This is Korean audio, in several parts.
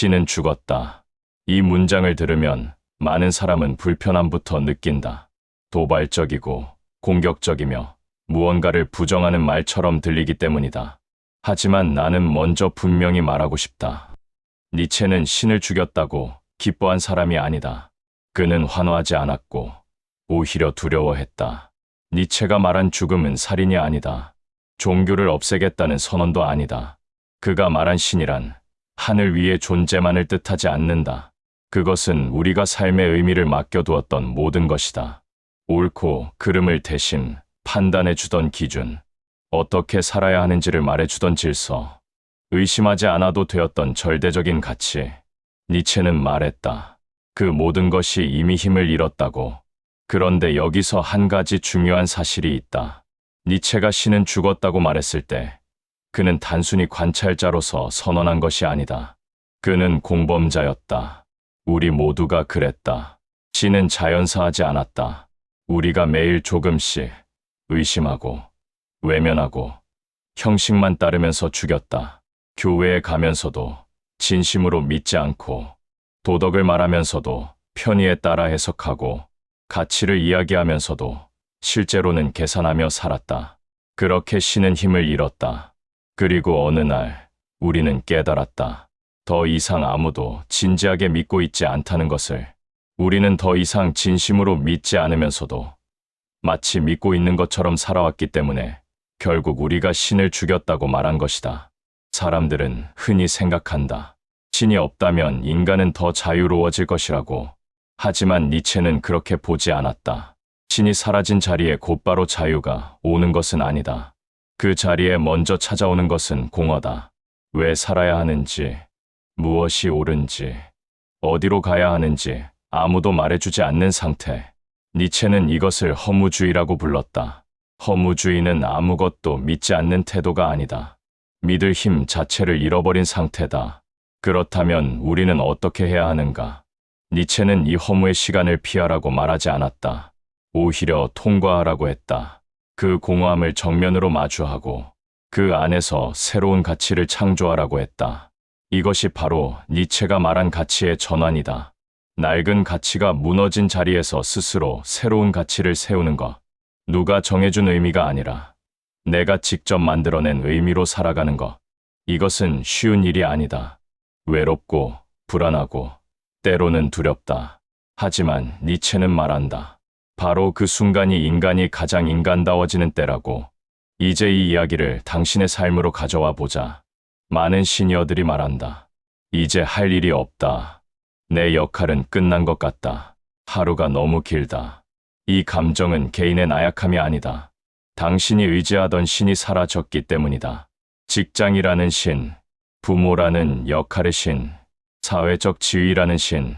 신은 죽었다. 이 문장을 들으면 많은 사람은 불편함부터 느낀다. 도발적이고 공격적이며 무언가를 부정하는 말처럼 들리기 때문이다. 하지만 나는 먼저 분명히 말하고 싶다. 니체는 신을 죽였다고 기뻐한 사람이 아니다. 그는 환호하지 않았고 오히려 두려워했다. 니체가 말한 죽음은 살인이 아니다. 종교를 없애겠다는 선언도 아니다. 그가 말한 신이란 하늘 위의 존재만을 뜻하지 않는다. 그것은 우리가 삶의 의미를 맡겨두었던 모든 것이다. 옳고 그름을 대신 판단해주던 기준, 어떻게 살아야 하는지를 말해주던 질서, 의심하지 않아도 되었던 절대적인 가치. 니체는 말했다. 그 모든 것이 이미 힘을 잃었다고. 그런데 여기서 한 가지 중요한 사실이 있다. 니체가 신은 죽었다고 말했을 때 그는 단순히 관찰자로서 선언한 것이 아니다. 그는 공범자였다. 우리 모두가 그랬다. 신은 자연사하지 않았다. 우리가 매일 조금씩 의심하고 외면하고 형식만 따르면서 죽였다. 교회에 가면서도 진심으로 믿지 않고 도덕을 말하면서도 편의에 따라 해석하고 가치를 이야기하면서도 실제로는 계산하며 살았다. 그렇게 신은 힘을 잃었다. 그리고 어느 날 우리는 깨달았다. 더 이상 아무도 진지하게 믿고 있지 않다는 것을. 우리는 더 이상 진심으로 믿지 않으면서도 마치 믿고 있는 것처럼 살아왔기 때문에 결국 우리가 신을 죽였다고 말한 것이다. 사람들은 흔히 생각한다. 신이 없다면 인간은 더 자유로워질 것이라고. 하지만 니체는 그렇게 보지 않았다. 신이 사라진 자리에 곧바로 자유가 오는 것은 아니다. 그 자리에 먼저 찾아오는 것은 공허다. 왜 살아야 하는지, 무엇이 옳은지, 어디로 가야 하는지 아무도 말해주지 않는 상태. 니체는 이것을 허무주의라고 불렀다. 허무주의는 아무것도 믿지 않는 태도가 아니다. 믿을 힘 자체를 잃어버린 상태다. 그렇다면 우리는 어떻게 해야 하는가? 니체는 이 허무의 시간을 피하라고 말하지 않았다. 오히려 통과하라고 했다. 그 공허함을 정면으로 마주하고 그 안에서 새로운 가치를 창조하라고 했다. 이것이 바로 니체가 말한 가치의 전환이다. 낡은 가치가 무너진 자리에서 스스로 새로운 가치를 세우는 것. 누가 정해준 의미가 아니라 내가 직접 만들어낸 의미로 살아가는 것. 이것은 쉬운 일이 아니다. 외롭고 불안하고 때로는 두렵다. 하지만 니체는 말한다. 바로 그 순간이 인간이 가장 인간다워지는 때라고. 이제 이 이야기를 당신의 삶으로 가져와 보자. 많은 시니어들이 말한다. 이제 할 일이 없다. 내 역할은 끝난 것 같다. 하루가 너무 길다. 이 감정은 개인의 나약함이 아니다. 당신이 의지하던 신이 사라졌기 때문이다. 직장이라는 신, 부모라는 역할의 신, 사회적 지위라는 신,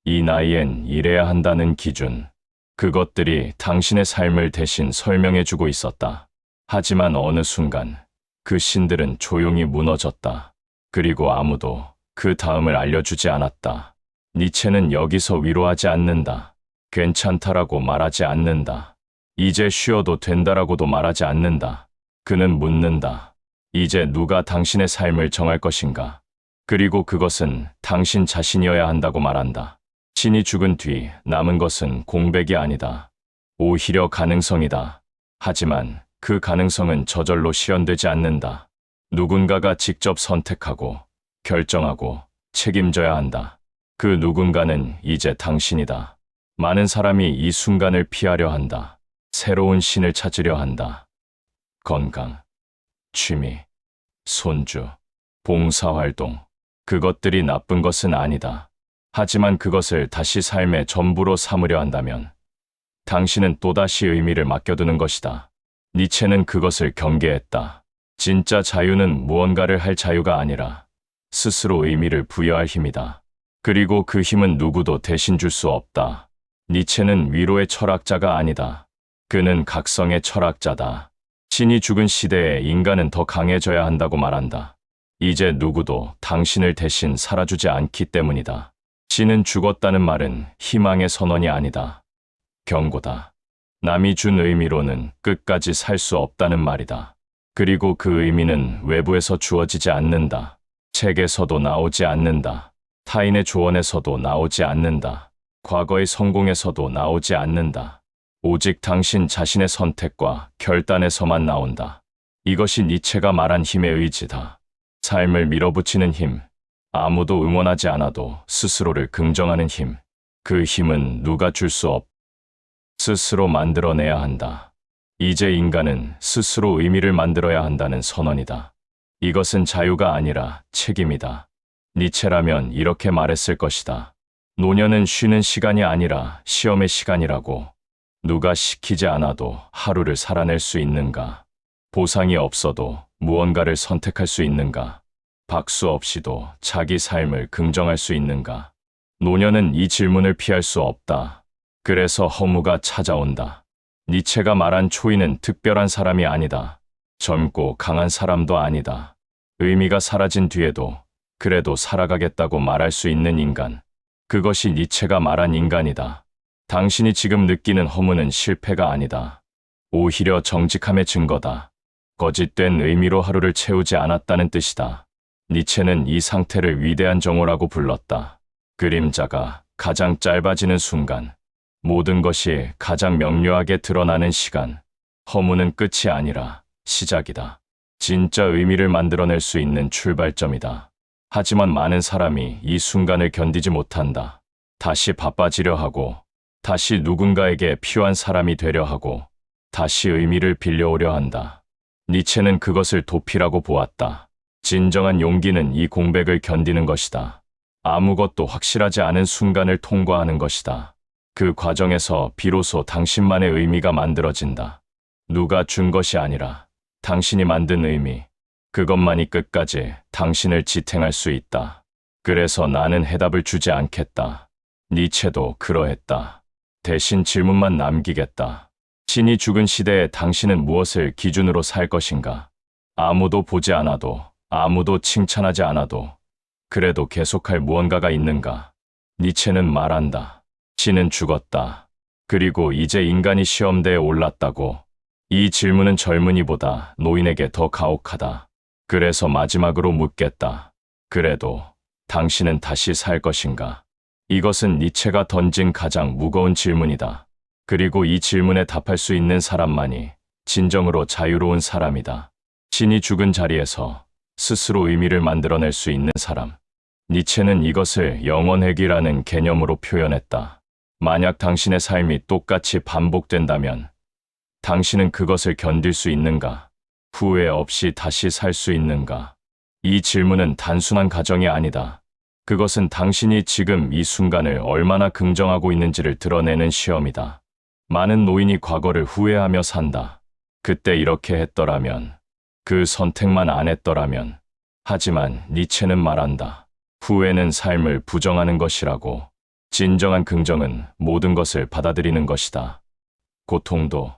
이 나이엔 일해야 한다는 기준. 그것들이 당신의 삶을 대신 설명해주고 있었다. 하지만 어느 순간 그 신들은 조용히 무너졌다. 그리고 아무도 그 다음을 알려주지 않았다. 니체는 여기서 위로하지 않는다. 괜찮다라고 말하지 않는다. 이제 쉬어도 된다라고도 말하지 않는다. 그는 묻는다. 이제 누가 당신의 삶을 정할 것인가? 그리고 그것은 당신 자신이어야 한다고 말한다. 신이 죽은 뒤 남은 것은 공백이 아니다. 오히려 가능성이다. 하지만 그 가능성은 저절로 실현되지 않는다. 누군가가 직접 선택하고 결정하고 책임져야 한다. 그 누군가는 이제 당신이다. 많은 사람이 이 순간을 피하려 한다. 새로운 신을 찾으려 한다. 건강, 취미, 손주, 봉사활동. 그것들이 나쁜 것은 아니다. 하지만 그것을 다시 삶의 전부로 삼으려 한다면 당신은 또다시 의미를 맡겨두는 것이다. 니체는 그것을 경계했다. 진짜 자유는 무언가를 할 자유가 아니라 스스로 의미를 부여할 힘이다. 그리고 그 힘은 누구도 대신 줄 수 없다. 니체는 위로의 철학자가 아니다. 그는 각성의 철학자다. 신이 죽은 시대에 인간은 더 강해져야 한다고 말한다. 이제 누구도 당신을 대신 살아주지 않기 때문이다. 신은 죽었다는 말은 희망의 선언이 아니다. 경고다. 남이 준 의미로는 끝까지 살 수 없다는 말이다. 그리고 그 의미는 외부에서 주어지지 않는다. 책에서도 나오지 않는다. 타인의 조언에서도 나오지 않는다. 과거의 성공에서도 나오지 않는다. 오직 당신 자신의 선택과 결단에서만 나온다. 이것이 니체가 말한 힘의 의지다. 삶을 밀어붙이는 힘, 아무도 응원하지 않아도 스스로를 긍정하는 힘. 그 힘은 누가 줄 수 없. 스스로 만들어내야 한다. 이제 인간은 스스로 의미를 만들어야 한다는 선언이다. 이것은 자유가 아니라 책임이다. 니체라면 이렇게 말했을 것이다. 노년은 쉬는 시간이 아니라 시험의 시간이라고. 누가 시키지 않아도 하루를 살아낼 수 있는가? 보상이 없어도 무언가를 선택할 수 있는가? 박수 없이도 자기 삶을 긍정할 수 있는가? 노년은 이 질문을 피할 수 없다. 그래서 허무가 찾아온다. 니체가 말한 초인은 특별한 사람이 아니다. 젊고 강한 사람도 아니다. 의미가 사라진 뒤에도 그래도 살아가겠다고 말할 수 있는 인간. 그것이 니체가 말한 인간이다. 당신이 지금 느끼는 허무는 실패가 아니다. 오히려 정직함의 증거다. 거짓된 의미로 하루를 채우지 않았다는 뜻이다. 니체는 이 상태를 위대한 정오라고 불렀다. 그림자가 가장 짧아지는 순간, 모든 것이 가장 명료하게 드러나는 시간. 허무는 끝이 아니라 시작이다. 진짜 의미를 만들어낼 수 있는 출발점이다. 하지만 많은 사람이 이 순간을 견디지 못한다. 다시 바빠지려 하고, 다시 누군가에게 필요한 사람이 되려 하고, 다시 의미를 빌려오려 한다. 니체는 그것을 도피라고 보았다. 진정한 용기는 이 공백을 견디는 것이다. 아무것도 확실하지 않은 순간을 통과하는 것이다. 그 과정에서 비로소 당신만의 의미가 만들어진다. 누가 준 것이 아니라 당신이 만든 의미. 그것만이 끝까지 당신을 지탱할 수 있다. 그래서 나는 해답을 주지 않겠다. 니체도 그러했다. 대신 질문만 남기겠다. 신이 죽은 시대에 당신은 무엇을 기준으로 살 것인가? 아무도 보지 않아도, 아무도 칭찬하지 않아도, 그래도 계속할 무언가가 있는가? 니체는 말한다. 신은 죽었다. 그리고 이제 인간이 시험대에 올랐다고. 이 질문은 젊은이보다 노인에게 더 가혹하다. 그래서 마지막으로 묻겠다. 그래도 당신은 다시 살 것인가? 이것은 니체가 던진 가장 무거운 질문이다. 그리고 이 질문에 답할 수 있는 사람만이 진정으로 자유로운 사람이다. 신이 죽은 자리에서 스스로 의미를 만들어낼 수 있는 사람. 니체는 이것을 영원회귀라는 개념으로 표현했다. 만약 당신의 삶이 똑같이 반복된다면 당신은 그것을 견딜 수 있는가? 후회 없이 다시 살 수 있는가? 이 질문은 단순한 가정이 아니다. 그것은 당신이 지금 이 순간을 얼마나 긍정하고 있는지를 드러내는 시험이다. 많은 노인이 과거를 후회하며 산다. 그때 이렇게 했더라면, 그 선택만 안 했더라면. 하지만 니체는 말한다. 후회는 삶을 부정하는 것이라고. 진정한 긍정은 모든 것을 받아들이는 것이다. 고통도,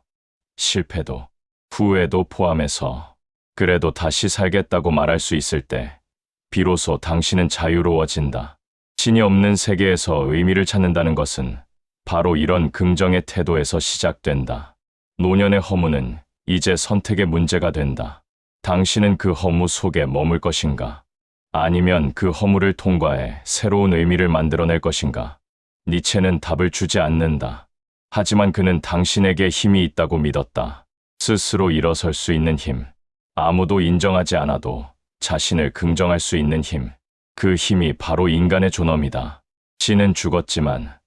실패도, 후회도 포함해서. 그래도 다시 살겠다고 말할 수 있을 때 비로소 당신은 자유로워진다. 신이 없는 세계에서 의미를 찾는다는 것은 바로 이런 긍정의 태도에서 시작된다. 노년의 허무는 이제 선택의 문제가 된다. 당신은 그 허무 속에 머물 것인가? 아니면 그 허무를 통과해 새로운 의미를 만들어낼 것인가? 니체는 답을 주지 않는다. 하지만 그는 당신에게 힘이 있다고 믿었다. 스스로 일어설 수 있는 힘. 아무도 인정하지 않아도 자신을 긍정할 수 있는 힘. 그 힘이 바로 인간의 존엄이다. 신은 죽었지만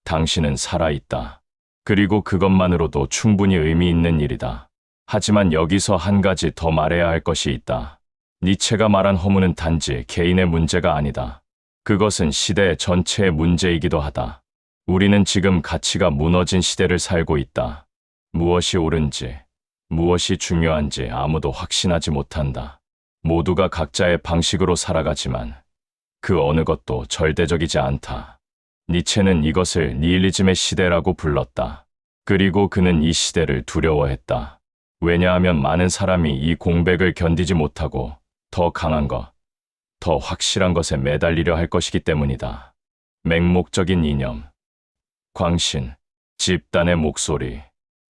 당신은 살아있다. 그리고 그것만으로도 충분히 의미 있는 일이다. 하지만 여기서 한 가지 더 말해야 할 것이 있다. 니체가 말한 허무는 단지 개인의 문제가 아니다. 그것은 시대 전체의 문제이기도 하다. 우리는 지금 가치가 무너진 시대를 살고 있다. 무엇이 옳은지, 무엇이 중요한지 아무도 확신하지 못한다. 모두가 각자의 방식으로 살아가지만 그 어느 것도 절대적이지 않다. 니체는 이것을 니힐리즘의 시대라고 불렀다. 그리고 그는 이 시대를 두려워했다. 왜냐하면 많은 사람이 이 공백을 견디지 못하고 더 강한 것, 더 확실한 것에 매달리려 할 것이기 때문이다. 맹목적인 이념, 광신, 집단의 목소리.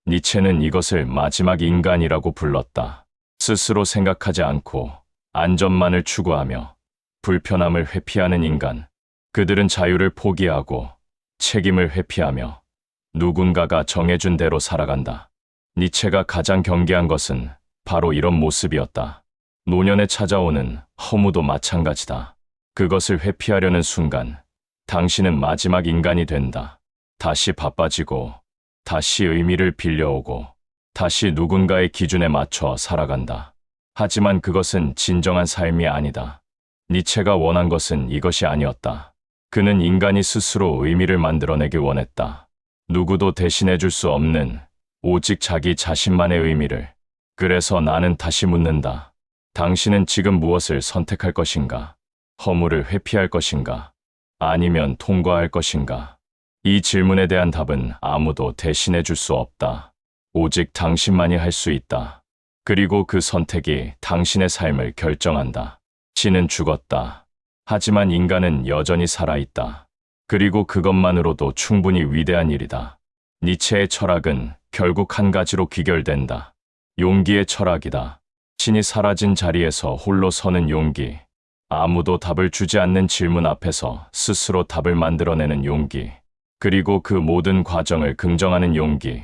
니체는 이것을 마지막 인간이라고 불렀다. 스스로 생각하지 않고 안전만을 추구하며 불편함을 회피하는 인간. 그들은 자유를 포기하고 책임을 회피하며 누군가가 정해준 대로 살아간다. 니체가 가장 경계한 것은 바로 이런 모습이었다. 노년에 찾아오는 허무도 마찬가지다. 그것을 회피하려는 순간 당신은 마지막 인간이 된다. 다시 바빠지고, 다시 의미를 빌려오고, 다시 누군가의 기준에 맞춰 살아간다. 하지만 그것은 진정한 삶이 아니다. 니체가 원한 것은 이것이 아니었다. 그는 인간이 스스로 의미를 만들어내길 원했다. 누구도 대신해줄 수 없는 오직 자기 자신만의 의미를. 그래서 나는 다시 묻는다. 당신은 지금 무엇을 선택할 것인가? 허물을 회피할 것인가? 아니면 통과할 것인가? 이 질문에 대한 답은 아무도 대신해줄 수 없다. 오직 당신만이 할 수 있다. 그리고 그 선택이 당신의 삶을 결정한다. 신은 죽었다. 하지만 인간은 여전히 살아있다. 그리고 그것만으로도 충분히 위대한 일이다. 니체의 철학은 결국 한 가지로 귀결된다. 용기의 철학이다. 신이 사라진 자리에서 홀로 서는 용기. 아무도 답을 주지 않는 질문 앞에서 스스로 답을 만들어내는 용기. 그리고 그 모든 과정을 긍정하는 용기.